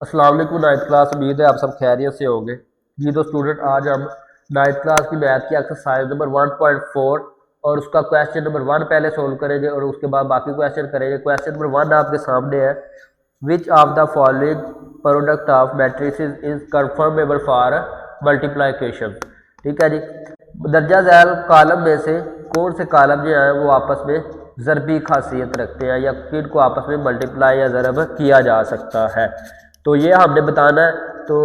अस्सलाम वालेकुम ninth class, उम्मीद है आप सब खैरियत से होंगे। जी तो स्टूडेंट, आज हम नाइन्थ क्लास की मैथ की एक्सरसाइज नंबर 1.4 और उसका क्वेश्चन नंबर 1 पहले सोल्व करेंगे और उसके बाद बाकी क्वेश्चन करेंगे। क्वेश्चन नंबर 1 आपके सामने है, which of the following product of matrices is confirmable for multiplication. ठीक है जी, दर्जा झैल कॉलम में से कौन से कॉलम जो है वो आपस में ज़रबी खासियत रखते हैं या किन को आपस में मल्टीप्लाई या ज़रब किया जा सकता है, तो ये हमने बताना है। तो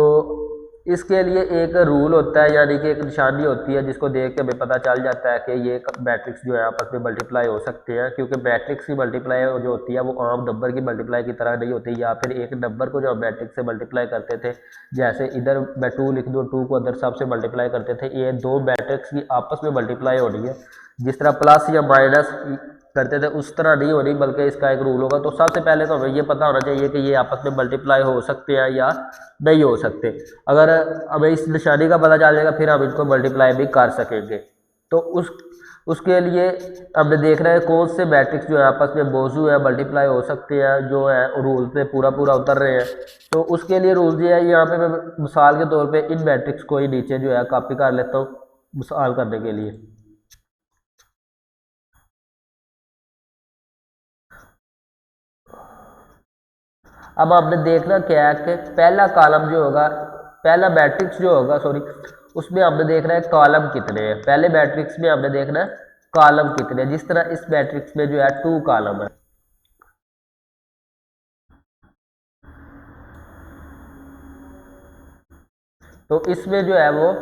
इसके लिए एक रूल होता है, यानी कि एक निशानी होती है जिसको देख के हमें पता चल जाता है कि ये मैट्रिक्स जो है आपस में मल्टीप्लाई हो सकते हैं, क्योंकि मैट्रिक्स की मल्टीप्लाई जो होती है वो आम नंबर की मल्टीप्लाई की तरह नहीं होती, या फिर एक नंबर को जो हम मैट्रिक्स से मल्टीप्लाई करते थे, जैसे इधर मैं 2 लिख दूँ, 2 को अंदर सबसे मल्टीप्लाई करते थे, ये दो मैट्रिक्स की आपस में मल्टीप्लाई होनी है। जिस तरह प्लस या माइनस करते थे उस तरह नहीं होनी, बल्कि इसका एक रूल होगा। तो सबसे पहले तो हमें ये पता होना चाहिए कि ये आपस में मल्टीप्लाई हो सकते हैं या नहीं हो सकते। अगर हमें इस निशानी का पता चल जाएगा फिर हम इनको मल्टीप्लाई भी कर सकेंगे। तो उसके लिए हमने देखना है कौन से मैट्रिक्स जो है आपस में मौजू है मल्टीप्लाई हो सकते हैं, जो है रूल पे पूरा पूरा उतर रहे हैं। तो उसके लिए रूल ये है, यहाँ पे मैं मिसाल के तौर पे इन मैट्रिक्स को ही नीचे जो है कॉपी कर लेता हूँ मिसाल करने के लिए। अब आपने देखना क्या है कि पहला कॉलम जो होगा, पहला मैट्रिक्स जो होगा सॉरी, उसमें हमने देखना है कॉलम कितने हैं। पहले मैट्रिक्स में हमने देखना है कॉलम कितने हैं। जिस तरह इस मैट्रिक्स में जो है 2 कॉलम है, तो इसमें जो है वो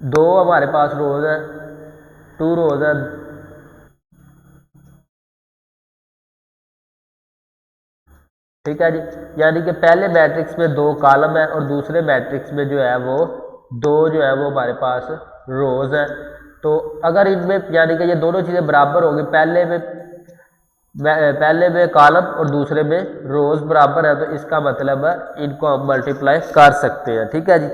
2 हमारे पास रोज है, 2 रोज है। ठीक है जी, यानी कि पहले मैट्रिक्स में 2 कॉलम है और दूसरे मैट्रिक्स में जो है वो 2 जो है वो हमारे पास रोज है। तो अगर इनमें यानी कि ये दोनों चीज़ें बराबर होगी, पहले में कॉलम और दूसरे में रोज बराबर है, तो इसका मतलब है इनको हम मल्टीप्लाई कर सकते हैं। ठीक है जी,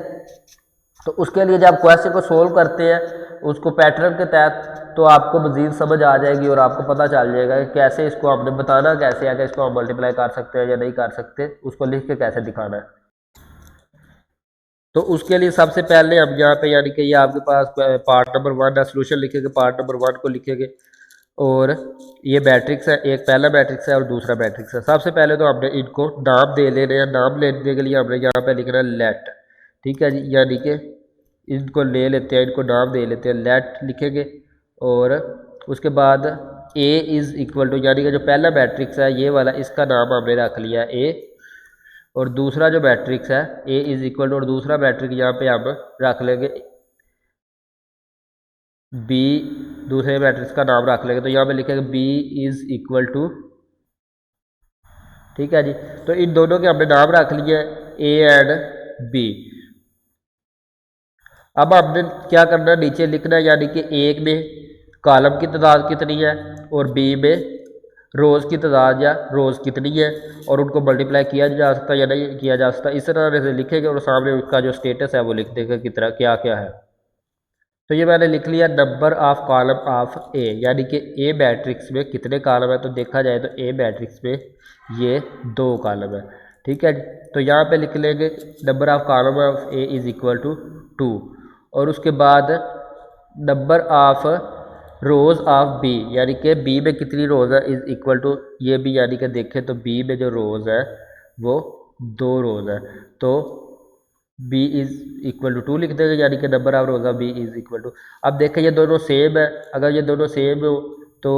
तो उसके लिए जब क्वेश्चन को सोल्व करते हैं उसको पैटर्न के तहत, तो आपको मजीद समझ आ जाएगी और आपको पता चल जाएगा कि कैसे इसको आपने बताना कैसे है कि इसको हम मल्टीप्लाई कर सकते हैं या नहीं कर सकते, उसको लिख के कैसे दिखाना है। तो उसके लिए सबसे पहले हम यहाँ पे यानी कि ये आपके पास पार्ट नंबर 1 है, सोल्यूशन लिखेंगे, पार्ट नंबर 1 को लिखेंगे और ये मैट्रिक्स है, एक पहला मैट्रिक्स है और दूसरा मैट्रिक्स है। सबसे पहले तो हमने इनको नाम दे लेने हैं। नाम लेने के लिए हमने यहाँ पे लिखना है लेट। ठीक है जी, यानी कि इनको ले लेते हैं, इनको नाम दे लेते हैं, लेट लिखेंगे। और उसके बाद ए इज़ इक्वल टू, यानी कि जो पहला मैट्रिक्स है ये वाला, इसका नाम हमने रख लिया ए। और दूसरा जो मैट्रिक्स है ए इज़ इक्वल टू, और दूसरा मैट्रिक्स यहाँ पे हम रख लेंगे बी, दूसरे मैट्रिक्स का नाम रख लेंगे, तो यहाँ पे लिखेंगे बी इज़ इक्वल टू। ठीक है जी, तो इन दोनों के हमने नाम रख लिए ए एंड बी। अब हमने क्या करना है, नीचे लिखना है, यानी कि एक में कॉलम की तादाद कितनी है और बी में रोज़ की तादाद या रोज़ कितनी है, और उनको मल्टीप्लाई किया जा सकता है या नहीं किया जा सकता। इस तरह से लिखेंगे और सामने उसका जो स्टेटस है वो लिख देंगे कितना क्या क्या है। तो ये मैंने लिख लिया नंबर ऑफ कॉलम ऑफ ए, यानी कि ए मैट्रिक्स में कितने कॉलम है, तो देखा जाए तो ए मैट्रिक्स में ये 2 कॉलम है। ठीक है, तो यहाँ पे लिख लेंगे number of column of A is equal to 2, और उसके बाद number of rows of B, यानी कि बी में कितनी रोज़ है इज़ इक्वल टू ये भी, यानी कि देखें तो बी में जो रोज़ है वो 2 रोज़ है, तो बी इज़ इक्वल टू 2 लिख देंगे, यानी कि number of rows of B is equal to. अब देखें ये दोनों सेम है, अगर ये दोनों सेम हो तो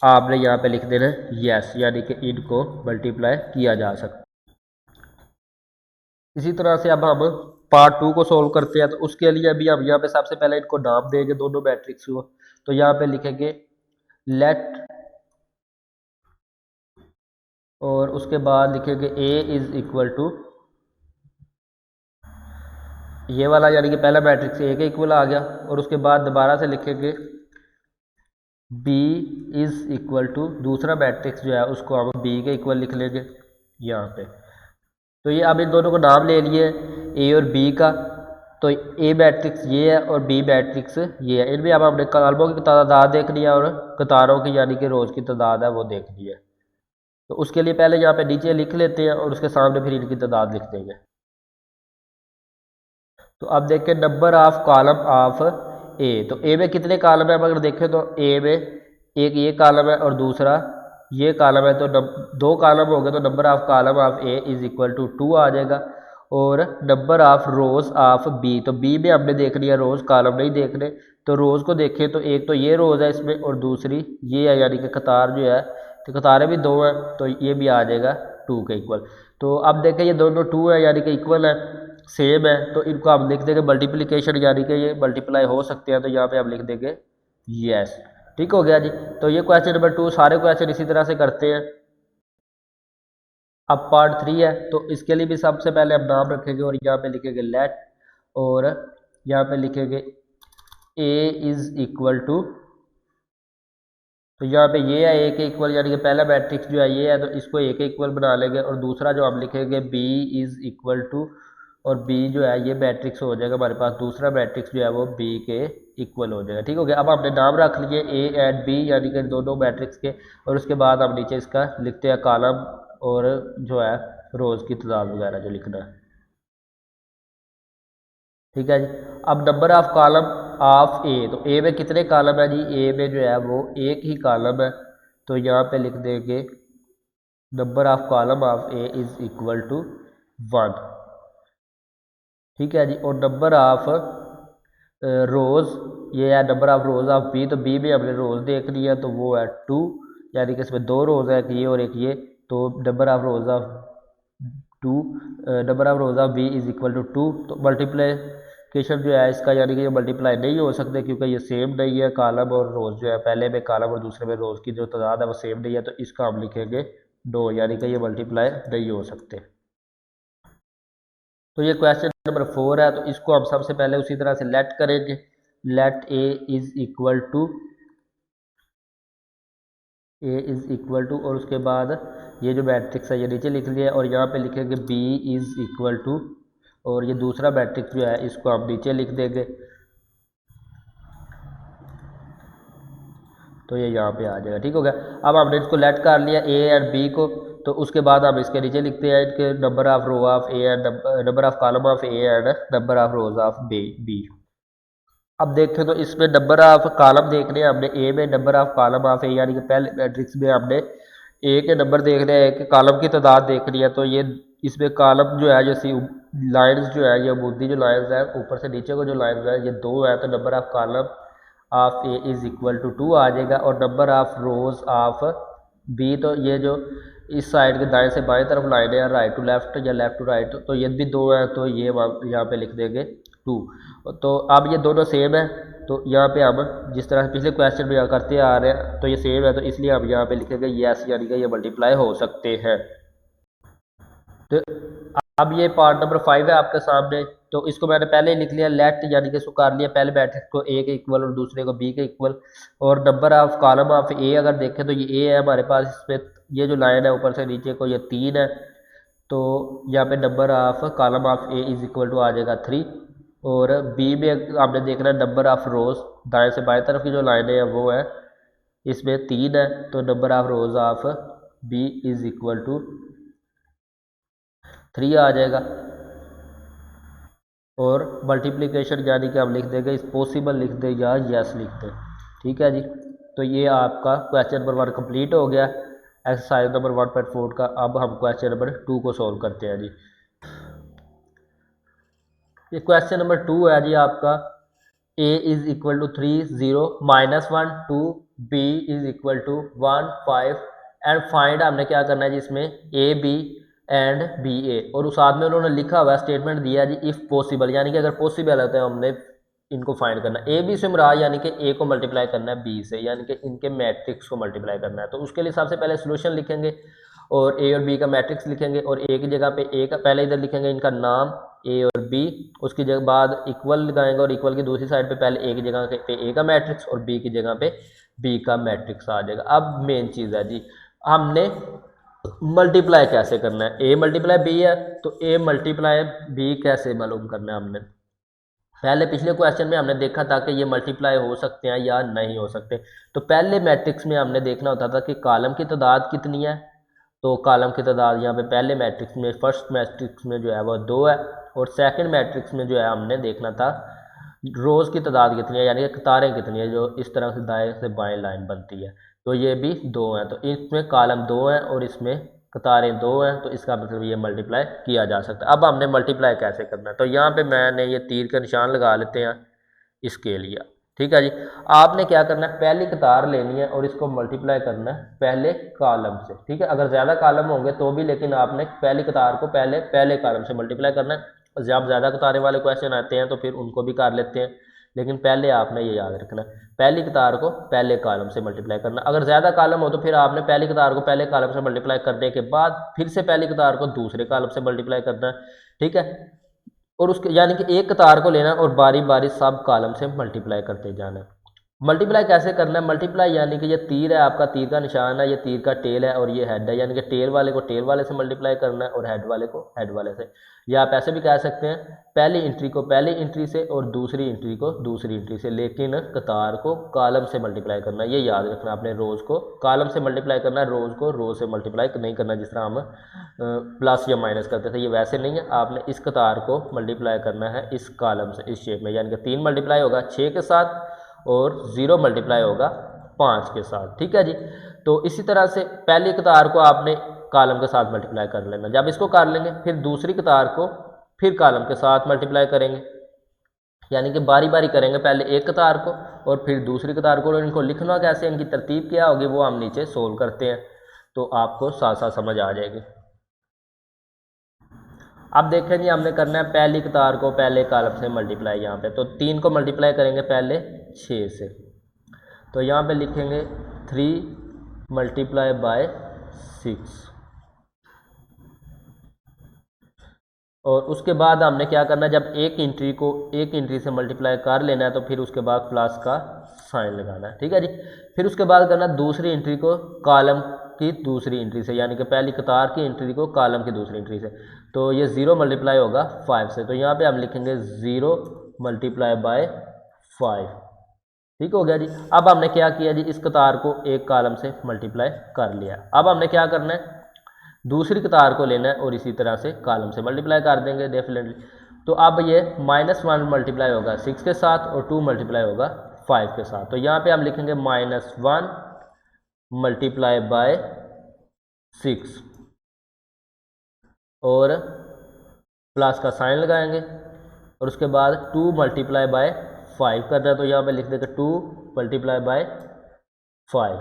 आपने यहाँ पे लिख देना है यस, यानी कि इनको मल्टीप्लाई किया जा सकता। इसी तरह से अब हम पार्ट 2 को सोल्व करते हैं। तो उसके लिए अभी हम यहाँ पे सबसे पहले इनको नाम देंगे दोनों मैट्रिक्स को। तो यहाँ पे लिखेंगे लेट, और उसके बाद लिखेंगे ए इज़ इक्वल टू ये वाला, यानी कि पहला मैट्रिक्स ए के इक्वल आ गया, और उसके बाद दोबारा से लिखेंगे बी इज़ इक्वल टू दूसरा मैट्रिक्स जो है उसको हम बी के इक्वल लिख लेंगे यहाँ पे। तो ये अब इन दोनों को नाम ले लिए ए और बी का, तो ए मैट्रिक्स ये है और बी मैट्रिक्स ये है। इनमें अब हमने कॉलमों की तादाद देखनी है और कतारों की यानी कि रोज़ की तादाद है वो देखनी है। तो उसके लिए पहले यहाँ पे नीचे लिख लेते हैं और उसके सामने फिर इनकी तादाद लिख देंगे। तो अब देखें नंबर ऑफ कॉलम ऑफ ए, तो ए में कितने कॉलम है, अगर देखें तो ए में एक ये कॉलम है और दूसरा ये कॉलम है, तो दो कॉलम हो गए, तो number of column of A is equal to 2 आ जाएगा। और number of rows of B, तो बी में हमने देख लिया रोज, कॉलम नहीं देखने। तो रोज को देखें तो एक तो ये रोज है इसमें और दूसरी ये है, यानी कि कतार जो है, तो कतारें भी दो हैं, तो ये भी आ जाएगा 2 के इक्वल। तो अब देखें ये दोनों 2 है यानी कि इक्वल है, सेम है, तो इनको आप लिख देंगे मल्टीप्लिकेशन, यानी कि ये मल्टीप्लाई हो सकते हैं, तो यहाँ पे आप लिख देंगे यस। ठीक हो गया जी। तो ये क्वेश्चन नंबर 2, सारे क्वेश्चन इसी तरह से करते हैं। अब पार्ट 3 है, तो इसके लिए भी सबसे पहले हम नाम रखेंगे और यहाँ पे लिखेंगे लेट, और यहाँ पे लिखेंगे ए इज इक्वल टू, तो यहाँ पे ये है ए के इक्वल, यानी कि पहला मैट्रिक्स जो है ये है, तो इसको ए के इक्वल बना लेंगे। और दूसरा जो हम लिखेंगे बी इज इक्वल टू, और बी जो है ये मैट्रिक्स हो जाएगा हमारे पास, दूसरा मैट्रिक्स जो है वो बी के इक्वल हो जाएगा। ठीक हो गया। अब हमने नाम रख लिए ए एंड बी, यानी कि दोनों मैट्रिक्स के, और उसके बाद हम नीचे इसका लिखते हैं कॉलम और जो है रोज़ की तादाद वगैरह जो लिखना है। ठीक है जी। अब नंबर ऑफ कॉलम ऑफ ए, तो ए में कितने कॉलम है जी, ए में जो है वो एक ही कॉलम है, तो यहाँ पे लिख देंगे number of column of A is equal to 1। ठीक है जी। और नंबर ऑफ रोज़, ये है number of rows of B, तो बी में हमने रोज़ देख लिया, तो वो है 2, यानी कि इसमें 2 रोज़ है, एक ये और एक ये, तो number of rows of 2, number of rows of B is equal to 2। तो मल्टीप्लिकेशन जो है इसका, यानी कि ये मल्टीप्लाई नहीं हो सकते क्योंकि ये सेम नहीं है, कॉलम और रोज़ जो है, पहले में कॉलम और दूसरे में रोज़ की जो तादाद है वो सेम नहीं है, तो इसका हम लिखेंगे 2, यानी कि ये मल्टीप्लाई नहीं हो सकते। तो ये क्वेश्चन नंबर 4 है, तो इसको हम सबसे पहले उसी तरह से लेट करेंगे, let A is equal to, और उसके बाद ये जो मैट्रिक्स है ये नीचे लिख लिया, और यहाँ पे लिखेंगे बी इज इक्वल टू, और ये दूसरा मैट्रिक्स जो है इसको हम नीचे लिख देंगे, तो ये यहाँ पे आ जाएगा। ठीक हो गया। अब हमने इसको लेट कर लिया ए एंड बी को, तो उसके बाद हम इसके नीचे लिखते हैं इनके number of row of A and number of column of A and number of rows of B. अब देखें तो इसमें नंबर ऑफ कॉलम देखने हैं हमने, ए में नंबर ऑफ कॉलम ऑफ ए, यानी कि पहले मैट्रिक्स में हमने ए के नंबर देखने हैं, कि कॉलम की तादाद देखनी है, तो ये इसमें कॉलम जो है जैसे लाइन्स जो है, ये बूंदी जो लाइन्स है ऊपर से नीचे को जो लाइन्स है ये 2 है, तो number of column of A is equal to 2 आ जाएगा। और number of rows of B, तो ये जो इस साइड के दाएं से बाएं तरफ लाइन है, राइट टू लेफ्ट या लेफ्ट टू राइट, तो ये भी 2 है, तो ये यहाँ पे लिख देंगे 2। तो अब ये दोनों सेम है, तो यहाँ पे हम जिस तरह से पिछले क्वेश्चन में करते आ रहे हैं, तो ये सेम है, तो इसलिए हम यहाँ पे लिखेंगे यस, यानी कि ये मल्टीप्लाई हो सकते हैं। तो अब ये पार्ट नंबर 5 है आपके सामने, तो इसको मैंने पहले ही लिख लिया लेट, यानी कि इसको कर लिया पहले मैट्रिक्स को ए के इक्वल और दूसरे को बी के इक्वल। और नंबर ऑफ कॉलम ऑफ ए अगर देखें तो ये ए है हमारे पास, इसमें ये जो लाइन है ऊपर से नीचे को ये 3 है, तो यहाँ पे number of column of A is equal to आ जाएगा 3। और बी में आपने देखना है नंबर ऑफ रोज, दाएं से बाएं तरफ की जो लाइनें हैं वो है, इसमें 3 है, तो number of rows of B is equal to 3 आ जाएगा। और मल्टीप्लिकेशन यानी कि हम लिख देंगे इस पॉसिबल लिख दें या यस लिख दें। ठीक है जी। तो ये आपका क्वेश्चन नंबर 1 कंप्लीट हो गया एक्सरसाइज नंबर 1.4 का। अब हम क्वेश्चन नंबर 2 को सॉल्व करते हैं जी। ये क्वेश्चन नंबर 2 है जी आपका, a is equal to 3 0 -1 2 b is equal to 1 5 and find, हमने क्या करना है जी इसमें a b and B A, और उस साथ में उन्होंने लिखा हुआ स्टेटमेंट दिया जी इफ़ पॉसिबल, यानी कि अगर पॉसिबल है तो हमने इनको फाइंड करना है। ए बी से मुराद यानी कि ए को मल्टीप्लाई करना है बी से, यानी कि इनके मैट्रिक्स को मल्टीप्लाई करना है। तो उसके लिए सबसे पहले सोल्यूशन लिखेंगे और ए और बी का मैट्रिक्स लिखेंगे, और ए की जगह पे ए का पहले इधर लिखेंगे इनका नाम ए और बी, उसकी जगह बाद इक्वल लगाएंगे, और इक्वल की दूसरी साइड पे पहले ए की जगह पे ए का मैट्रिक्स और बी की जगह पे बी का मैट्रिक्स आ जाएगा। अब मेन चीज़ है जी, हमने मल्टीप्लाई कैसे करना है, ए मल्टीप्लाई बी है, तो ए मल्टीप्लाई बी कैसे मालूम करना है। हमने पहले पिछले क्वेश्चन में हमने देखा था कि ये मल्टीप्लाई हो सकते हैं या नहीं हो सकते। तो पहले मैट्रिक्स में हमने देखना होता था कि कॉलम की तादाद कितनी है तो कॉलम की तादाद यहाँ पे पहले मैट्रिक्स में, फर्स्ट मैट्रिक्स में जो है वो 2 है, और सेकंड मैट्रिक्स में जो है हमने देखना था रोज़ की तादाद कितनी है, यानी कि कतारें कितनी है जो इस तरह से दाएं से बाएं लाइन बनती है, तो ये भी 2 हैं। तो इसमें कॉलम 2 हैं और इसमें कतारें 2 हैं, तो इसका मतलब ये मल्टीप्लाई किया जा सकता है। अब हमने मल्टीप्लाई कैसे करना है, तो यहाँ पे मैंने ये तीर का निशान लगा लेते हैं इसके लिए, ठीक है जी। आपने क्या करना है, पहली कतार लेनी है और इसको मल्टीप्लाई करना है पहले कॉलम से, ठीक है। अगर ज़्यादा कॉलम होंगे तो भी, लेकिन आपने पहली कतार को पहले कॉलम से मल्टीप्लाई करना है। जब ज़्यादा कतारें वाले क्वेश्चन आते हैं तो फिर उनको भी कर लेते हैं, लेकिन पहले आपने ये याद रखना है पहली कतार को पहले कॉलम से मल्टीप्लाई करना। अगर ज़्यादा कॉलम हो तो फिर आपने पहली कतार को पहले कॉलम से मल्टीप्लाई करने के बाद फिर से पहली कतार को दूसरे कॉलम से मल्टीप्लाई करना है, ठीक है। और उसके यानी कि एक कतार को लेना और बारी बारी सब कॉलम से मल्टीप्लाई करते जाना है। मल्टीप्लाई कैसे करना है, मल्टीप्लाई यानी कि ये तीर है, आपका तीर का निशान है, ये तीर का टेल है और ये हेड है, यानी कि टेल वाले को टेल वाले से मल्टीप्लाई करना है और हेड वाले को हेड वाले से। या आप ऐसे भी कह सकते हैं पहली एंट्री को पहली एंट्री से और दूसरी एंट्री को दूसरी एंट्री से, लेकिन कतार को कॉलम से मल्टीप्लाई करना है। ये याद रखना आपने, रोज़ को कॉलम से मल्टीप्लाई करना है, रोज़ को रोज़ से मल्टीप्लाई नहीं करना जिस तरह हम प्लस या माइनस करते थे, ये वैसे नहीं है। आपने इस कतार को मल्टीप्लाई करना है इस कॉलम से, इस शेप में, यानी कि 3 मल्टीप्लाई होगा 6 के साथ और 0 मल्टीप्लाई होगा 5 के साथ, ठीक है जी। तो इसी तरह से पहली कतार को आपने कॉलम के साथ मल्टीप्लाई कर लेना। जब इसको कर लेंगे फिर दूसरी कतार को फिर कॉलम के साथ मल्टीप्लाई करेंगे, यानी कि बारी बारी करेंगे, पहले एक कतार को और फिर दूसरी कतार को। इनको लिखना कैसे, इनकी तरतीब क्या होगी वो हम नीचे सोल्व करते हैं, तो आपको साथ साथ समझ आ जाएगी। अब देखें जी, हमने करना है पहली कतार को पहले कॉलम से मल्टीप्लाई। यहाँ पे तो 3 को मल्टीप्लाई करेंगे पहले 6 से, तो यहाँ पे लिखेंगे 3 मल्टीप्लाई बाय 6, और उसके बाद हमने क्या करना है, जब एक एंट्री को एक एंट्री से मल्टीप्लाई कर लेना है तो फिर उसके बाद प्लस का साइन लगाना है, ठीक है जी। फिर उसके बाद करना दूसरी एंट्री को कॉलम की दूसरी एंट्री से, यानी कि पहली कतार की एंट्री को कॉलम की दूसरी एंट्री से, तो ये 0 मल्टीप्लाई होगा 5 से, तो यहाँ पे हम लिखेंगे 0 मल्टीप्लाई बाय 5, ठीक हो गया जी। अब हमने क्या किया जी, इस कतार को एक कॉलम से मल्टीप्लाई कर लिया। अब हमने क्या करना है, दूसरी कतार को लेना है और इसी तरह से कॉलम से मल्टीप्लाई कर देंगे डेफिनेटली। तो अब ये -1 मल्टीप्लाई होगा 6 के साथ और 2 मल्टीप्लाई होगा 5 के साथ, तो यहाँ पे हम लिखेंगे -1 मल्टीप्लाई बाय 6 और प्लस का साइन लगाएंगे, और उसके बाद 2 मल्टीप्लाई बाय 5 करना है, तो यहाँ पे लिख देंगे 2 मल्टीप्लाई बाय 5।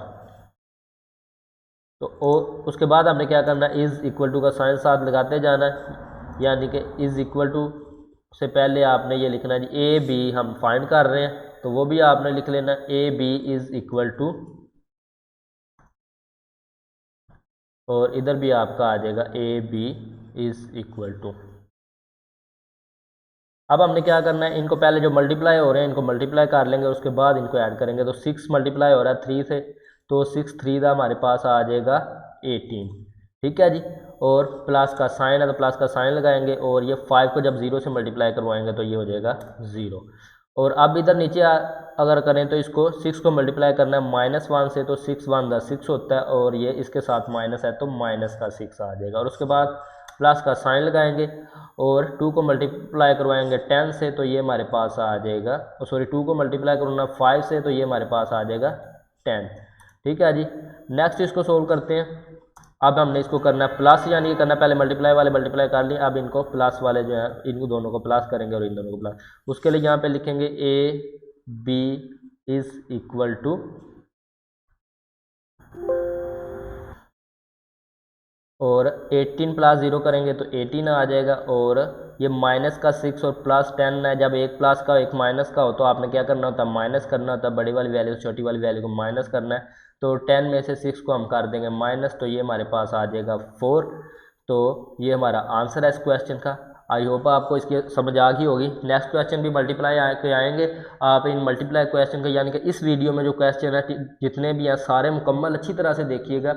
तो और उसके बाद हमने क्या करना है, इज़ इक्वल टू का साइन साथ लगाते जाना है, यानी कि इज़ इक्वल टू से पहले आपने ये लिखना है जी ए बी, हम फाइंड कर रहे हैं तो वो भी आपने लिख लेना है A B is equal to, और इधर भी आपका आ जाएगा A B is equal to. अब हमने क्या करना है, इनको पहले जो मल्टीप्लाई हो रहे हैं इनको मल्टीप्लाई कर लेंगे, उसके बाद इनको ऐड करेंगे। तो 6 मल्टीप्लाई हो रहा है 3 से, तो 6 3 का हमारे पास आ जाएगा 18, ठीक है जी। और प्लस का साइन है तो प्लस का साइन लगाएंगे, और ये 5 को जब 0 से मल्टीप्लाई करवाएंगे तो ये हो जाएगा 0। और अब इधर नीचे अगर करें तो इसको 6 को मल्टीप्लाई करना है -1 से, तो 6 1 दा 6 होता है, और ये इसके साथ माइनस है तो माइनस का 6 आ जाएगा। और उसके बाद प्लस का साइन लगाएंगे और 2 को मल्टीप्लाई करवाएंगे 10 से, तो ये हमारे पास आ जाएगा, सॉरी 2 को मल्टीप्लाई करना 5 से, तो ये हमारे पास आ जाएगा 10, ठीक है जी। नेक्स्ट इसको सोल्व करते हैं। अब हमने इसको करना है प्लस, यानी करना पहले मल्टीप्लाई वाले मल्टीप्लाई कर लिए, अब इनको प्लस वाले जो है इनको दोनों को प्लस करेंगे और इन दोनों को प्लस। उसके लिए यहाँ पे लिखेंगे A B is equal to, और 18 प्लस 0 करेंगे तो 18 आ जाएगा, और ये माइनस का 6 और प्लस 10 है। जब एक प्लस का एक माइनस का हो तो आपने क्या करना होता है, माइनस करना होता है, बड़ी वाली वैल्यू से छोटी वाली वैल्यू को माइनस करना है। तो 10 में से 6 को हम कर देंगे माइनस, तो ये हमारे पास आ जाएगा 4। तो ये हमारा आंसर है इस क्वेश्चन का। आई होप आपको इसकी समझ आ गई होगी। नेक्स्ट क्वेश्चन भी मल्टीप्लाई के आएंगे, आप इन मल्टीप्लाई क्वेश्चन के, यानी कि इस वीडियो में जो क्वेश्चन है जितने भी हैं सारे मुकम्मल अच्छी तरह से देखिएगा।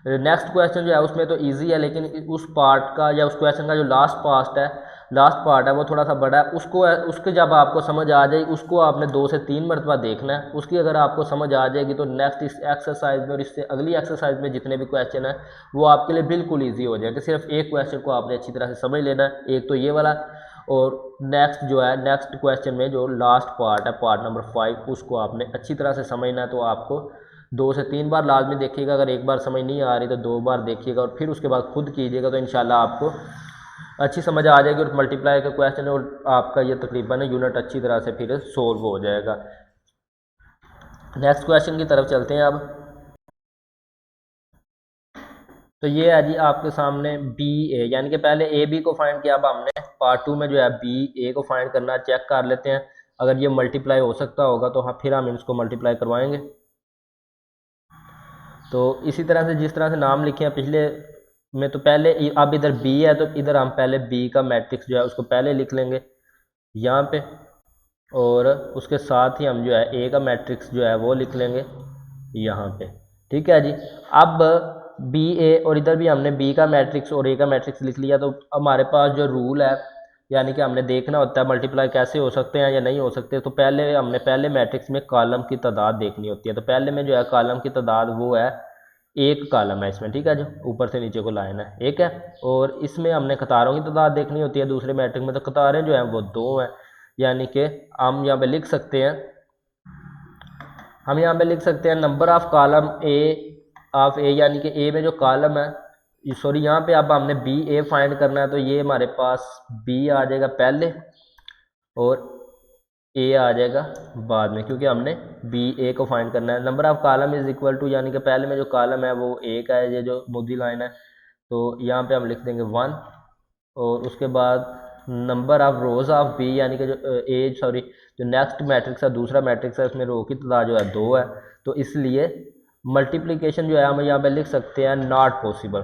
नेक्स्ट क्वेश्चन जो है उसमें तो इजी है, लेकिन उस पार्ट का या उस क्वेश्चन का जो लास्ट पार्ट है लास्ट पार्ट है वो थोड़ा सा बड़ा है, उसके जब आपको समझ आ जाए उसको आपने 2 से 3 मरतबा देखना है। उसकी अगर आपको समझ आ जाएगी तो नेक्स्ट इस एक्सरसाइज में और इससे अगली एक्सरसाइज में जितने भी क्वेश्चन है वो आपके लिए बिल्कुल ईजी हो जाएगा। सिर्फ एक क्वेश्चन को आपने अच्छी तरह से समझ लेना है, एक तो ये वाला, और नेक्स्ट जो है नेक्स्ट क्वेश्चन में जो लास्ट पार्ट है पार्ट नंबर 5 उसको आपने अच्छी तरह से समझना है। तो आपको 2 से 3 बार लाजमी देखिएगा, अगर एक बार समझ नहीं आ रही तो 2 बार देखिएगा और फिर उसके बाद खुद कीजिएगा, तो इंशाल्लाह आपको अच्छी समझ आ जाएगी और मल्टीप्लाई का क्वेश्चन और आपका ये तकरीबन यूनिट अच्छी तरह से फिर सोल्व हो जाएगा। नेक्स्ट क्वेश्चन की तरफ चलते हैं अब। तो ये है जी आपके सामने बी ए, यानी कि पहले ए बी को फाइंड किया, अब हमने पार्ट 2 में जो है बी ए को फाइंड करना, चेक कर लेते हैं अगर ये मल्टीप्लाई हो सकता होगा तो हाँ फिर हम इसको मल्टीप्लाई करवाएंगे। तो इसी तरह से जिस तरह से नाम लिखे हैं पिछले में, तो पहले अब इधर बी है तो इधर हम पहले बी का मैट्रिक्स जो है उसको पहले लिख लेंगे यहाँ पे, और उसके साथ ही हम जो है ए का मैट्रिक्स जो है वो लिख लेंगे यहाँ पे। ठीक है जी। अब बी ए और इधर भी हमने बी का मैट्रिक्स और ए का मैट्रिक्स लिख लिया, तो हमारे पास जो रूल है यानी कि हमने देखना होता है मल्टीप्लाई कैसे हो सकते हैं या नहीं हो सकते, तो हमने पहले मैट्रिक्स में कॉलम की तादाद देखनी होती है। तो पहले में जो है कॉलम की तादाद वो है, एक कॉलम है इसमें, ठीक है, जो ऊपर से नीचे को लाइन है एक है, और इसमें हमने कतारों की तादाद देखनी होती है दूसरे मैट्रिक्स में, तो कतारें जो हैं वो 2 हैं, यानी कि हम यहाँ पे लिख सकते हैं, हम यहाँ पे लिख सकते हैं नंबर ऑफ कॉलम ए, यानी कि ए में जो कॉलम है, सॉरी यहाँ पे अब हमने बी ए फाइंड करना है, तो ये हमारे पास बी आ जाएगा पहले और ए आ जाएगा बाद में, क्योंकि हमने बी ए को फाइंड करना है। Number of column is equal to, यानी कि पहले में जो कॉलम है वो एक है, ये जो मुद्दी लाइन है, तो यहाँ पे हम लिख देंगे 1, और उसके बाद number of rows of B, यानी कि जो नेक्स्ट मैट्रिक्स है दूसरा मैट्रिक्स है उसमें रो की तादाद जो है 2 है, तो इसलिए मल्टीप्लिकेशन जो है हम यहाँ पे लिख सकते हैं नॉट पॉसिबल,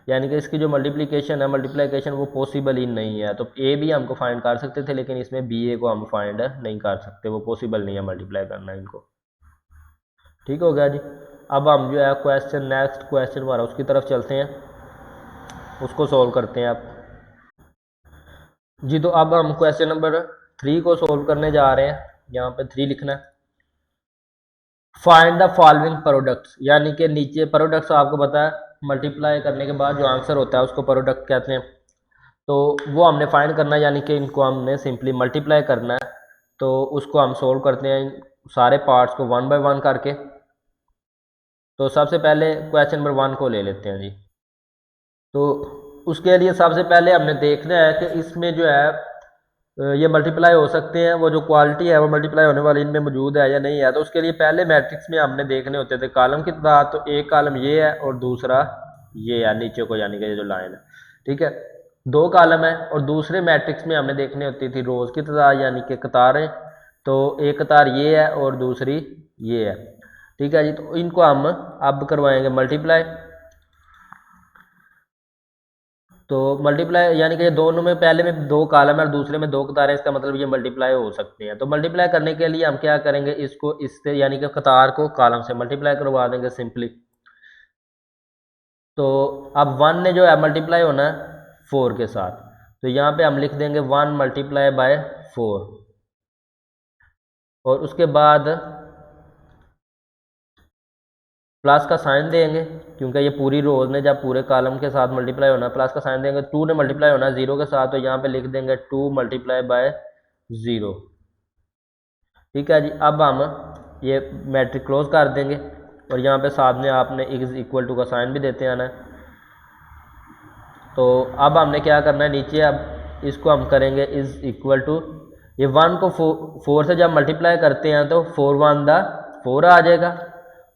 यानी कि इसकी जो मल्टीप्लिकेशन है मल्टीप्लिकेशन वो पॉसिबल ही नहीं है। तो ए भी हमको फाइंड कर सकते थे लेकिन इसमें बी ए को हम फाइंड नहीं कर सकते, वो पॉसिबल नहीं है मल्टीप्लाई करना इनको। ठीक हो गया जी। अब हम जो है नेक्स्ट क्वेश्चन हमारा उसकी तरफ चलते हैं, उसको सॉल्व करते हैं आप जी। तो अब हम क्वेश्चन नंबर 3 को सॉल्व करने जा रहे हैं, यहाँ पे 3 लिखना है। फाइंड द फॉलोइंग प्रोडक्ट्स, यानी कि नीचे प्रोडक्ट्स आपको पता है मल्टीप्लाई करने के बाद जो आंसर होता है उसको प्रोडक्ट कहते हैं, तो वो हमने फाइंड करना है, यानी कि इनको हमने सिंपली मल्टीप्लाई करना है। तो उसको हम सोल्व करते हैं सारे पार्ट्स को 1 बाय 1 करके। तो सबसे पहले क्वेश्चन नंबर 1 को ले लेते हैं जी। तो उसके लिए सबसे पहले हमने देखना है कि इसमें जो है ये मल्टीप्लाई हो सकते हैं, वो जो क्वालिटी है वो मल्टीप्लाई होने वाली इनमें मौजूद है या नहीं है। तो उसके लिए पहले मैट्रिक्स में हमने देखने होते थे कॉलम की तादाद, तो एक कॉलम ये है और दूसरा ये है नीचे को, यानी कि ये जो लाइन है, ठीक है, 2 कॉलम है। और दूसरे मैट्रिक्स में हमने देखनी होती थी रोज़ की तादाद, यानी कि कतारें, तो एक कतार ये है और दूसरी ये है, ठीक है जी। तो इनको हम अब करवाएंगे मल्टीप्लाई। तो मल्टीप्लाई यानी कि दोनों में पहले में 2 कॉलम है और दूसरे में 2 कतार है, इसका मतलब ये मल्टीप्लाई हो सकते हैं। तो मल्टीप्लाई करने के लिए हम क्या करेंगे, इसको इससे यानी कि कतार को कॉलम से मल्टीप्लाई करवा देंगे सिंपली। तो अब 1 ने जो है मल्टीप्लाई होना है 4 के साथ, तो यहाँ पे हम लिख देंगे 1 मल्टीप्लाई बाय 4, और उसके बाद प्लस का साइन देंगे क्योंकि ये पूरी रोज ने जब पूरे कॉलम के साथ मल्टीप्लाई होना है प्लस का साइन देंगे। 2 ने मल्टीप्लाई होना है 0 के साथ, तो यहाँ पे लिख देंगे 2 मल्टीप्लाई बाय 0, ठीक है जी। अब हम ये मैट्रिक क्लोज कर देंगे और यहाँ पे साथ में आपने इज इक्वल टू का साइन भी देते आना है। तो अब हमने क्या करना है, नीचे अब इसको हम करेंगे इज इक्वल टू, ये 1 को 4 से जब मल्टीप्लाई करते हैं तो 4 1 दा 4 आ जाएगा,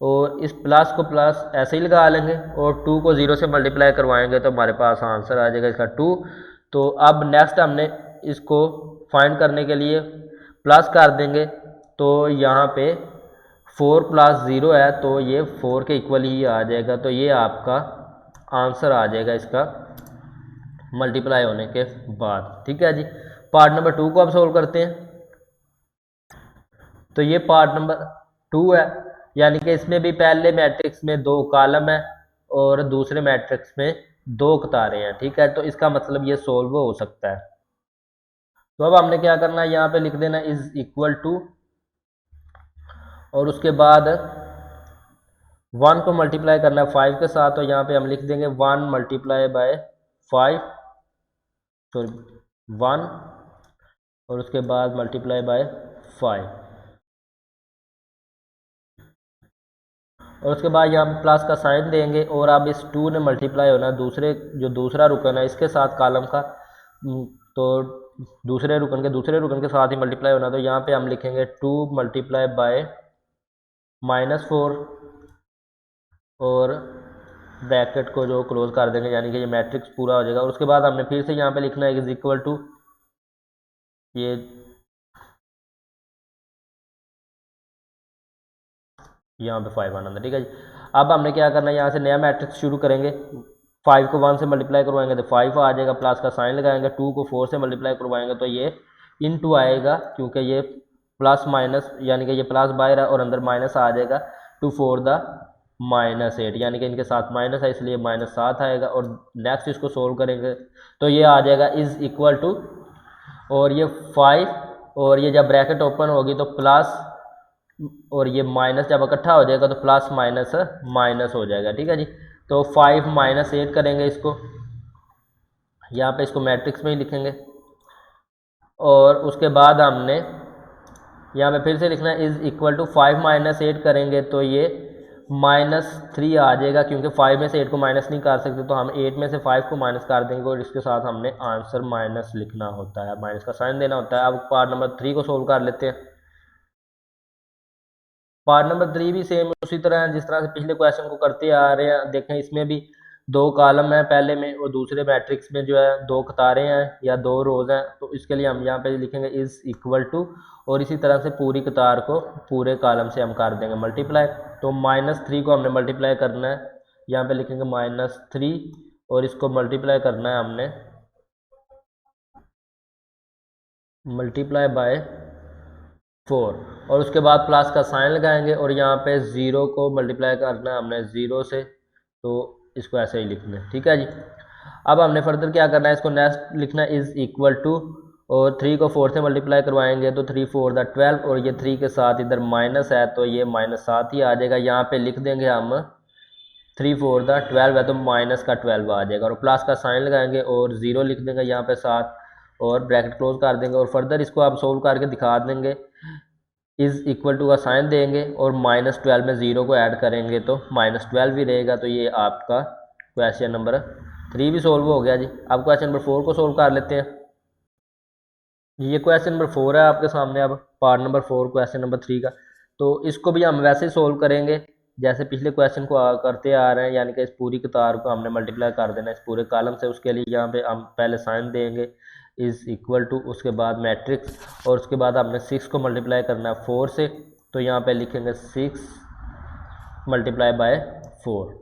और इस प्लस को प्लस ऐसे ही लगा लेंगे और 2 को 0 से मल्टीप्लाई करवाएंगे तो हमारे पास आंसर आ जाएगा इसका 2। तो अब नेक्स्ट हमने इसको फाइंड करने के लिए प्लस कर देंगे, तो यहाँ पे 4 + 0 है तो ये 4 के इक्वल ही आ जाएगा, तो ये आपका आंसर आ जाएगा इसका मल्टीप्लाई होने के बाद, ठीक है जी। पार्ट नंबर 2 को अब सोल्व करते हैं। तो ये पार्ट नंबर 2 है, यानी कि इसमें भी पहले मैट्रिक्स में 2 कॉलम है और दूसरे मैट्रिक्स में 2 कतारें हैं, ठीक है। तो इसका मतलब ये सोल्व हो सकता है। तो अब हमने क्या करना है, यहाँ पे लिख देना इज इक्वल टू, और उसके बाद 1 को मल्टीप्लाई करना है 5 के साथ, तो यहाँ पे हम लिख देंगे 1 मल्टीप्लाई बाय 5, सॉरी 1, और उसके बाद मल्टीप्लाई बाय 5, और उसके बाद यहाँ पे प्लस का साइन देंगे, और अब इस 2 ने मल्टीप्लाई होना दूसरे जो दूसरा रुकन है इसके साथ कॉलम का, तो दूसरे रुकन के साथ ही मल्टीप्लाई होना। तो यहाँ पे हम लिखेंगे 2 मल्टीप्लाई बाय -4, और ब्रैकेट को जो क्लोज कर देंगे, यानी कि ये मैट्रिक्स पूरा हो जाएगा। और उसके बाद हमने फिर से यहाँ पे लिखना है इज इक्वल टू ये यहाँ पे 5 आना था, ठीक है जी। अब हमने क्या करना है, यहाँ से नया मैट्रिक्स शुरू करेंगे। 5 को 1 से मल्टीप्लाई करवाएंगे तो 5 आ जाएगा, प्लस का साइन लगाएंगे। 2 को 4 से मल्टीप्लाई करवाएंगे तो ये इनटू आएगा, क्योंकि ये प्लस माइनस, यानी कि ये प्लस बाहर है और अंदर माइनस आ जाएगा। 2 4 द -8, यानी कि इनके साथ माइनस है इसलिए -7 आएगा। और नेक्स्ट इसको सोल्व करेंगे तो ये आ जाएगा इज इक्वल टू, और ये 5, और ये जब ब्रैकेट ओपन होगी तो प्लस, और ये माइनस जब इकट्ठा हो जाएगा तो प्लस माइनस माइनस हो जाएगा, ठीक है जी। तो 5 -8 करेंगे इसको, यहाँ पे इसको मैट्रिक्स में ही लिखेंगे। और उसके बाद हमने यहाँ पे फिर से लिखना है इज इक्वल टू 5 -8 करेंगे तो ये -3 आ जाएगा, क्योंकि 5 में से 8 को माइनस नहीं कर सकते, तो हम 8 में से 5 को माइनस कर देंगे, और इसके साथ हमने आंसर माइनस लिखना होता है, माइनस का साइन देना होता है। अब पार्ट नंबर 3 को सोल्व कर लेते हैं। पार्ट नंबर 3 भी सेम उसी तरह है जिस तरह से पिछले क्वेश्चन को करते आ रहे हैं। देखें इसमें भी 2 कॉलम है पहले में, और दूसरे मैट्रिक्स में जो है 2 कतारें हैं या 2 रोज हैं। तो इसके लिए हम यहाँ पे लिखेंगे इज इक्वल टू, और इसी तरह से पूरी कतार को पूरे कॉलम से हम कर देंगे मल्टीप्लाई। तो -3 को हमने मल्टीप्लाई करना है, यहाँ पे लिखेंगे -3, और इसको मल्टीप्लाई करना है हमने मल्टीप्लाई बाय 4, और उसके बाद प्लस का साइन लगाएंगे, और यहाँ पे 0 को मल्टीप्लाई करना है हमने 0 से, तो इसको ऐसे ही लिखना है, ठीक है जी। अब हमने फर्दर क्या करना है, इसको नेक्स्ट लिखना है इज इक्वल टू, और 3 को 4 से मल्टीप्लाई करवाएंगे तो 3 4 द 12, और ये 3 के साथ इधर माइनस है तो ये -7 ही आ जाएगा। यहाँ पे लिख देंगे हम 3 4 द 12 है तो माइनस का 12 आ जाएगा, और प्लस का साइन लगाएंगे और 0 लिख देंगे यहाँ पे साथ, और ब्रैकेट क्लोज कर देंगे। और फर्दर इसको आप सोल्व करके दिखा देंगे, इज इक्वल टू का साइन देंगे और -12 में 0 को ऐड करेंगे तो -12 भी रहेगा। तो ये आपका क्वेश्चन नंबर 3 भी सोल्व हो गया जी। अब क्वेश्चन नंबर 4 को सोल्व कर लेते हैं। ये क्वेश्चन नंबर 4 है आपके सामने। अब पार्ट नंबर 4 क्वेश्चन नंबर 3 का, तो इसको भी हम वैसे ही सोल्व करेंगे जैसे पिछले क्वेश्चन को करते आ रहे हैं, यानी कि इस पूरी कतार को हमने मल्टीप्लाई कर देना है इस पूरे कॉलम से। उसके लिए यहाँ पे हम पहले साइन देंगे इज इक्वल टू, उसके बाद मैट्रिक्स, और उसके बाद हमने 6 को मल्टीप्लाई करना है 4 से, तो यहाँ पे लिखेंगे 6 मल्टीप्लाई बाय 4,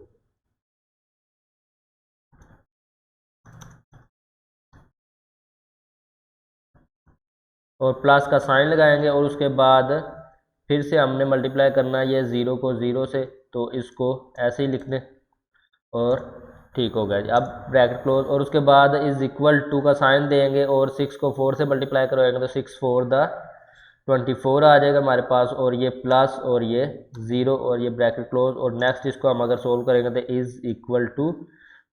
और प्लस का साइन लगाएंगे, और उसके बाद फिर से हमने मल्टीप्लाई करना है ये 0 को 0 से, तो इसको ऐसे ही लिख दें और ठीक हो गया जी। अब ब्रैकेट क्लोज, और उसके बाद इज इक्वल टू का साइन देंगे, और 6 को 4 से मल्टीप्लाई करवाएंगे तो 6 4 द 24 आ जाएगा हमारे पास, और ये प्लस और ये 0 और ये ब्रैकेट क्लोज। और नेक्स्ट इसको हम अगर सोल्व करेंगे तो इज इक्वल टू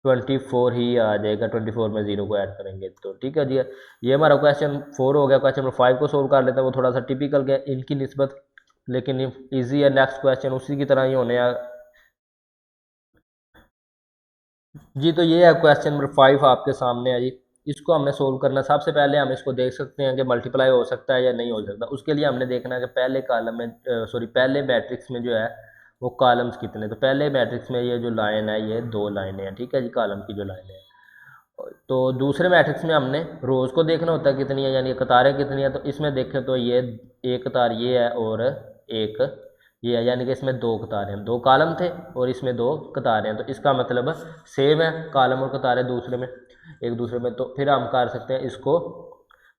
24 ही आ जाएगा, 24 में 0 को ऐड करेंगे तो ठीक है जी। ये हमारा क्वेश्चन 4 हो गया। क्वेश्चन नंबर 5 को सोल्व कर लेते हैं, वो थोड़ा सा टिपिकल गया इनकी निस्बत, लेकिन ईजी है। नेक्स्ट क्वेश्चन उसी की तरह ही होने हैं जी। तो ये है क्वेश्चन नंबर 5 आपके सामने है जी। इसको हमने सोल्व करना, सबसे पहले हम इसको देख सकते हैं कि मल्टीप्लाई हो सकता है या नहीं हो सकता। उसके लिए हमने देखना है कि पहले कॉलम में पहले मैट्रिक्स में जो है वो कॉलम्स कितने। तो पहले मैट्रिक्स में ये जो लाइन है ये 2 लाइनें हैं, ठीक है जी, कॉलम की जो लाइनें हैं। तो दूसरे मैट्रिक्स में हमने रोज़ को देखना होता है कितनी है, यानी कतारें कितनी है। तो इसमें देखें तो ये एक कतार ये है और एक ये है, यानी कि इसमें 2 कतारें हैं, 2 कॉलम थे और इसमें 2 कतारें हैं। तो इसका मतलब सेम है कॉलम और कतारें दूसरे में एक दूसरे में। तो फिर हम कर सकते हैं इसको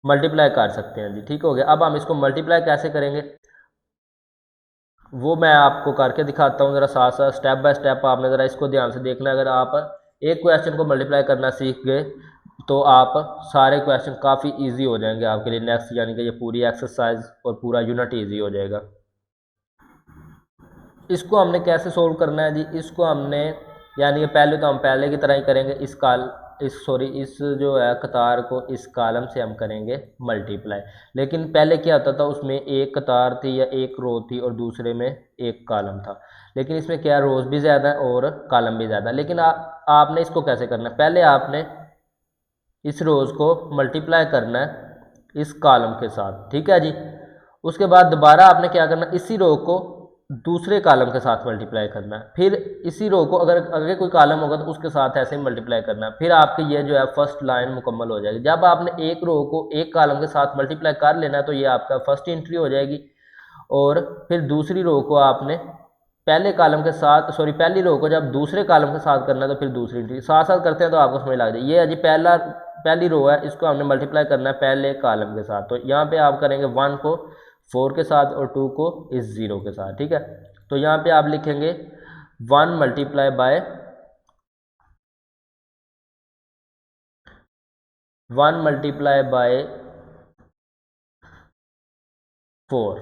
मल्टीप्लाई कर सकते हैं जी, ठीक हो गया। अब हम इसको मल्टीप्लाई कैसे करेंगे वो मैं आपको करके दिखाता हूँ ज़रा साथ साथ, स्टेप बाय स्टेप। आपने ज़रा इसको ध्यान से देखना है। अगर आप एक क्वेश्चन को मल्टीप्लाई करना सीख गए तो आप सारे क्वेश्चन काफ़ी इजी हो जाएंगे आपके लिए नेक्स्ट, यानी कि ये पूरी एक्सरसाइज और पूरा यूनिट इजी हो जाएगा। इसको हमने कैसे सोल्व करना है जी, इसको हमने यानी कि पहले तो हम पहले की तरह ही करेंगे, इस जो है कतार को इस कॉलम से हम करेंगे मल्टीप्लाई। लेकिन पहले क्या होता था, उसमें एक कतार थी या एक रो थी और दूसरे में एक कॉलम था। लेकिन इसमें क्या, रोज भी ज़्यादा है और कॉलम भी ज़्यादा। लेकिन आपने इसको कैसे करना है, पहले आपने इस रोज़ को मल्टीप्लाई करना है इस कॉलम के साथ, ठीक है जी। उसके बाद दोबारा आपने क्या करना, इसी रो को दूसरे कॉलम के साथ मल्टीप्लाई करना है, फिर इसी रो को अगर आगे कोई कॉलम होगा तो उसके साथ ऐसे ही मल्टीप्लाई करना है, फिर आपकी ये जो है फर्स्ट लाइन मुकम्मल हो जाएगी। जब आपने एक रो को एक कॉलम के साथ मल्टीप्लाई कर लेना है तो ये आपका फर्स्ट एंट्री हो जाएगी। और फिर दूसरी रो को आपने पहले कॉलम के साथ, पहली रो को जब दूसरे कॉलम के साथ करना है तो फिर दूसरी एंट्री साथ साथ करते हैं तो आपको समझ लग जाए। ये है जी पहली रो है, इसको हमने मल्टीप्लाई करना है पहले कॉलम के साथ। तो यहाँ पे आप करेंगे 1 को 4 के साथ और 2 को इस 0 के साथ, ठीक है। तो यहाँ पे आप लिखेंगे 1 मल्टीप्लाई बाय 4।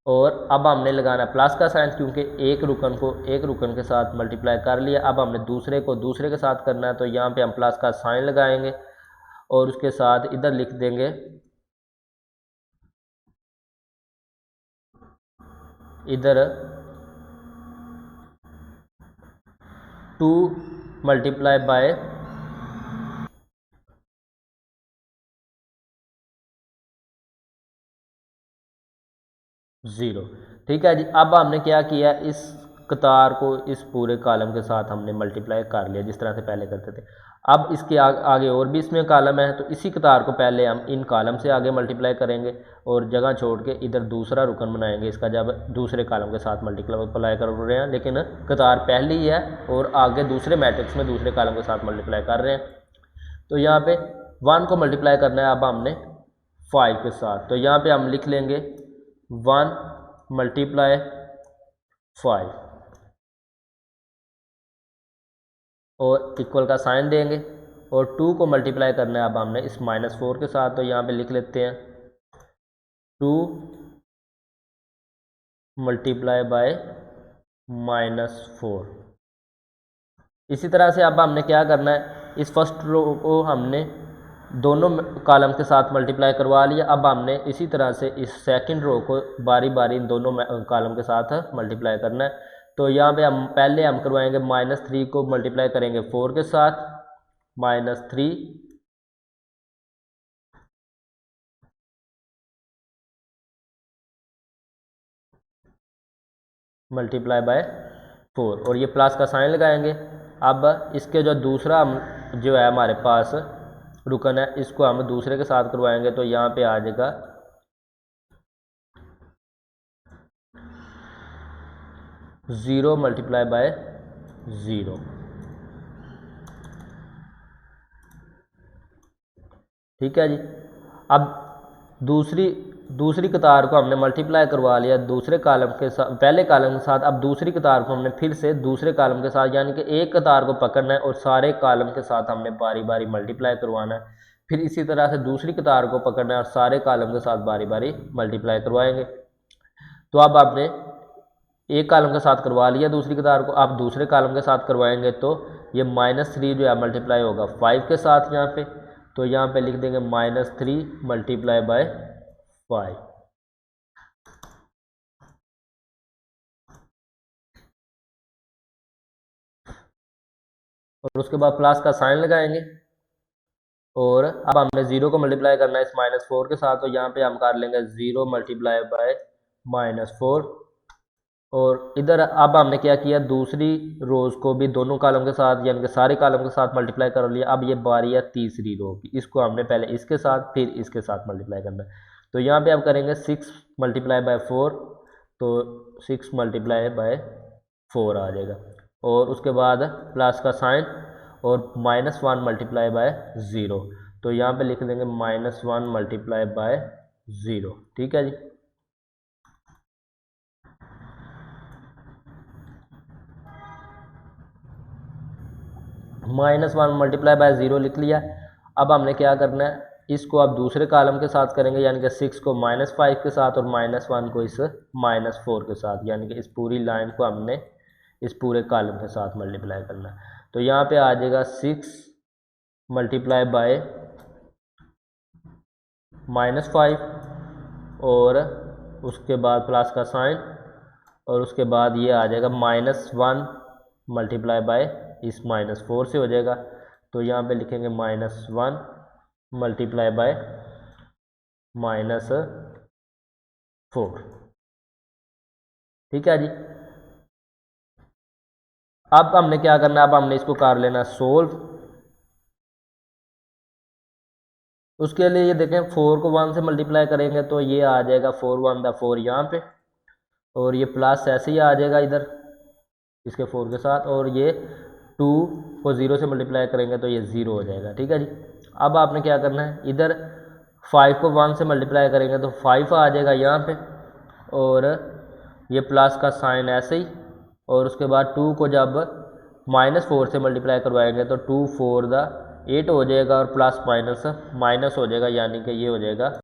और अब हमने लगाना प्लस का साइन, क्योंकि एक रुकन के साथ मल्टीप्लाई कर लिया। अब हमने दूसरे को दूसरे के साथ करना है, तो यहाँ पे हम प्लस का साइन लगाएंगे और उसके साथ इधर लिख देंगे इधर 2 मल्टीप्लाई बाय 0, ठीक है जी। अब हमने क्या किया, इस कतार को इस पूरे कॉलम के साथ हमने मल्टीप्लाई कर लिया जिस तरह से पहले करते थे। अब इसके आगे और भी इसमें कॉलम है, तो इसी कतार को पहले हम इन कॉलम से आगे मल्टीप्लाई करेंगे और जगह छोड़ के इधर दूसरा रुकन बनाएंगे इसका, जब दूसरे कॉलम के साथ मल्टीप्लाई कर रहे हैं। लेकिन कतार पहली ही है और आगे दूसरे मैट्रिक्स में दूसरे कॉलम के साथ मल्टीप्लाई कर रहे हैं। तो यहाँ पे 1 को मल्टीप्लाई करना है अब हमने 5 के साथ। तो यहाँ पे हम लिख लेंगे 1 मल्टीप्लाई 5 और इक्वल का साइन देंगे। और 2 को मल्टीप्लाई करना है अब हमने इस -4 के साथ। तो यहाँ पे लिख लेते हैं 2 मल्टीप्लाई बाय -4। इसी तरह से अब हमने क्या करना है, इस फर्स्ट रो को हमने दोनों कॉलम के साथ मल्टीप्लाई करवा लिया। अब हमने इसी तरह से इस सेकंड रो को बारी बारी इन दोनों कॉलम के साथ मल्टीप्लाई करना है। तो यहाँ पे हम पहले करवाएंगे -3 को मल्टीप्लाई करेंगे 4 के साथ, -3 मल्टीप्लाई बाय 4 और ये प्लस का साइन लगाएंगे। अब इसके जो दूसरा जो है हमारे पास रुकन है, इसको हम दूसरे के साथ करवाएंगे। तो यहाँ पे आ जाएगा 0 मल्टीप्लाई बाय 0, ठीक है जी। अब दूसरी कतार को हमने मल्टीप्लाई करवा लिया दूसरे कॉलम के साथ, पहले कॉलम के साथ। अब दूसरी कतार को हमने फिर से दूसरे कॉलम के साथ, यानी कि एक कतार को पकड़ना है और सारे कॉलम के साथ हमने बारी बारी मल्टीप्लाई करवाना है। फिर इसी तरह से दूसरी कतार को पकड़ना है और सारे कॉलम के साथ बारी बारी मल्टीप्लाई करवाएंगे। तो अब आपने एक कॉलम के साथ करवा लिया दूसरी कतार को, आप दूसरे कॉलम के साथ करवाएंगे तो ये -3 जो है मल्टीप्लाई होगा 5 के साथ यहाँ पे। तो यहाँ पे लिख देंगे -3 मल्टीप्लाई बाय 5 और उसके बाद प्लस का साइन लगाएंगे। और अब हमने 0 को मल्टीप्लाई करना है इस -4 के साथ। तो यहाँ पे हम कर लेंगे 0 मल्टीप्लाई बाय -4। और इधर अब हमने क्या किया, दूसरी रोज़ को भी दोनों कॉलम के साथ यानी कि सारे कॉलम के साथ मल्टीप्लाई कर लिया। अब ये बारी है तीसरी रो की, इसको हमने पहले इसके साथ फिर इसके साथ मल्टीप्लाई करना है। तो यहाँ पे अब करेंगे 6 मल्टीप्लाई बाय 4, तो 6 मल्टीप्लाई बाय 4 आ जाएगा। और उसके बाद प्लस का साइन और -1 मल्टीप्लाई बाय 0। तो यहाँ पे लिख देंगे -1 मल्टीप्लाई बाय 0, ठीक है जी। -1 मल्टीप्लाई बाय 0 लिख लिया। अब हमने क्या करना है, इसको आप दूसरे कॉलम के साथ करेंगे, यानी कि 6 को -5 के साथ और -1 को इस -4 के साथ, यानी कि इस पूरी लाइन को हमने इस पूरे कॉलम के साथ मल्टीप्लाई करना है। तो यहाँ पे आ जाएगा 6 मल्टीप्लाई बाय -5 और उसके बाद प्लस का साइन और उसके बाद ये आ जाएगा -1 मल्टीप्लाई बाय इस -4 से हो जाएगा। तो यहाँ पे लिखेंगे -1 मल्टीप्लाई बाय -4। ठीक है जी। अब हमने क्या करना है, अब हमने इसको कर लेना सोल्व। उसके लिए ये देखें 4 को 1 से मल्टीप्लाई करेंगे तो ये आ जाएगा 4 1 दा 4 यहाँ पे, और ये प्लस ऐसे ही आ जाएगा इधर इसके 4 के साथ, और ये 2 को 0 से मल्टीप्लाई करेंगे तो ये 0 हो जाएगा। ठीक है जी। अब आपने क्या करना है, इधर 5 को 1 से मल्टीप्लाई करेंगे तो 5 आ जाएगा यहाँ पे, और ये प्लस का साइन ऐसे ही, और उसके बाद 2 को जब -4 से मल्टीप्लाई करवाएंगे तो 2 4 दा 8 हो जाएगा, और प्लस माइनस हो जाएगा, यानी कि ये हो जाएगा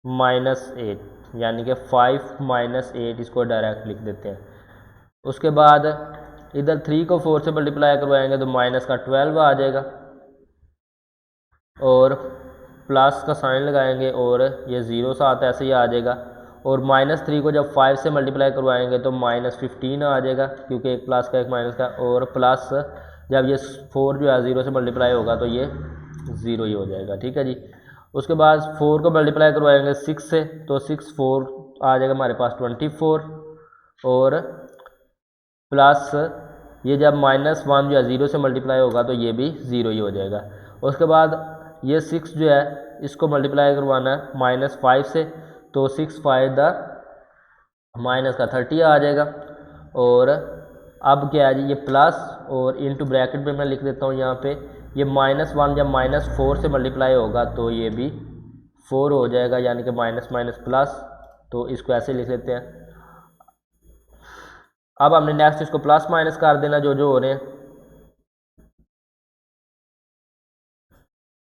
-8, यानी कि 5 -8 इसको डायरेक्ट लिख देते हैं। उसके बाद इधर 3 को 4 से मल्टीप्लाई करवाएंगे तो -12 आ जाएगा, और प्लस का साइन लगाएंगे और ये 0 साथ ऐसे ही आ जाएगा, और -3 को जब 5 से मल्टीप्लाई करवाएंगे तो -15 आ जाएगा, क्योंकि एक प्लस का एक माइनस का, और प्लस जब ये 4 जो है 0 से मल्टीप्लाई होगा तो ये 0 ही हो जाएगा। ठीक है जी। उसके बाद 4 को मल्टीप्लाई करवाएंगे 6 से तो 6 4 आ जाएगा हमारे पास 24, और प्लस ये जब -1 जो है 0 से मल्टीप्लाई होगा तो ये भी 0 ही हो जाएगा। उसके बाद ये 6 जो है इसको मल्टीप्लाई करवाना है -5 से, तो 6 5 दा -30 आ जाएगा, और अब क्या है जी, ये प्लस और इनटू ब्रैकेट में मैं लिख देता हूँ यहाँ पे, ये -1 जब -4 से मल्टीप्लाई होगा तो ये भी 4 हो जाएगा, यानी कि माइनस माइनस प्लस, तो इसको ऐसे लिख लेते हैं। अब हमने नेक्स्ट इसको प्लस माइनस कर देना जो जो हो रहे हैं।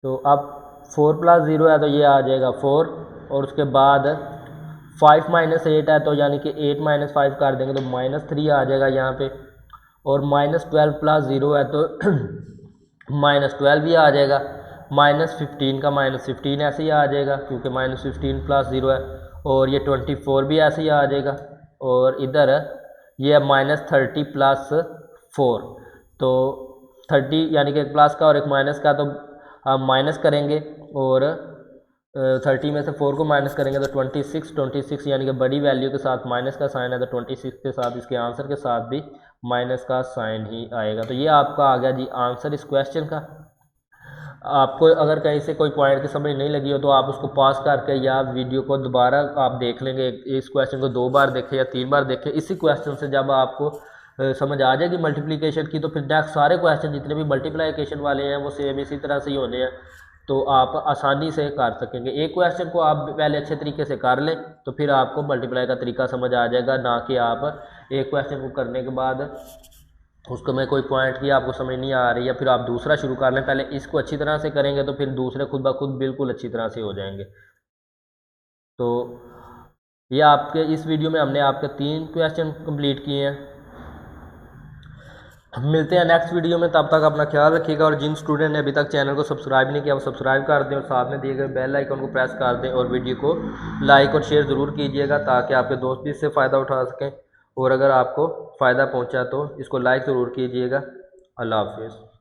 तो अब 4 + 0 है तो ये आ जाएगा 4, और उसके बाद 5 - 8 है तो यानी कि 8 - 5 कर देंगे तो -3 आ जाएगा यहाँ पे, और -12 + 0 है तो -12 भी आ जाएगा, -15 का -15 ऐसे ही आ जाएगा क्योंकि -15 + 0 है, और ये 24 भी ऐसे ही आ जाएगा, और इधर ये -30 + 4, तो 30 यानी कि एक प्लस का और एक माइनस का, तो हम माइनस करेंगे और 30 में से 4 को माइनस करेंगे तो 26 यानी कि बड़ी वैल्यू के साथ माइनस का साइन है, तो 26 के साथ इसके आंसर के साथ भी माइनस का साइन ही आएगा। तो ये आपका आ गया जी आंसर इस क्वेश्चन का। आपको अगर कहीं से कोई पॉइंट की समझ नहीं लगी हो तो आप उसको पॉज करके या वीडियो को दोबारा आप देख लेंगे, इस क्वेश्चन को 2 बार देखें या 3 बार देखें। इसी क्वेश्चन से जब आपको समझ आ जाएगी मल्टीप्लिकेशन की, तो फिर नेक्स्ट सारे क्वेश्चन जितने भी मल्टीप्लिकेशन वाले हैं वो सेम इसी तरह से ही होने हैं, तो आप आसानी से कर सकेंगे। एक क्वेश्चन को आप पहले अच्छे तरीके से कर लें तो फिर आपको मल्टीप्लाई का तरीका समझ आ जाएगा, ना कि आप एक क्वेश्चन को करने के बाद उसको में कोई पॉइंट की आपको समझ नहीं आ रही, या फिर आप दूसरा शुरू कर लें। पहले इसको अच्छी तरह से करेंगे तो फिर दूसरे खुद ब खुद बिल्कुल अच्छी तरह से हो जाएंगे। तो ये आपके इस वीडियो में हमने आपके 3 क्वेश्चन कंप्लीट किए हैं। मिलते हैं नेक्स्ट वीडियो में, तब तक अपना ख्याल रखिएगा, और जिन स्टूडेंट ने अभी तक चैनल को सब्सक्राइब नहीं किया वो सब्सक्राइब कर दें, और साथ में दिए गए बेल आइकन को प्रेस कर दें, और वीडियो को लाइक और शेयर ज़रूर कीजिएगा ताकि आपके दोस्त भी इससे फ़ायदा उठा सकें, और अगर आपको फ़ायदा पहुंचा तो इसको लाइक ज़रूर कीजिएगा। अल्लाह हाफ़िज़।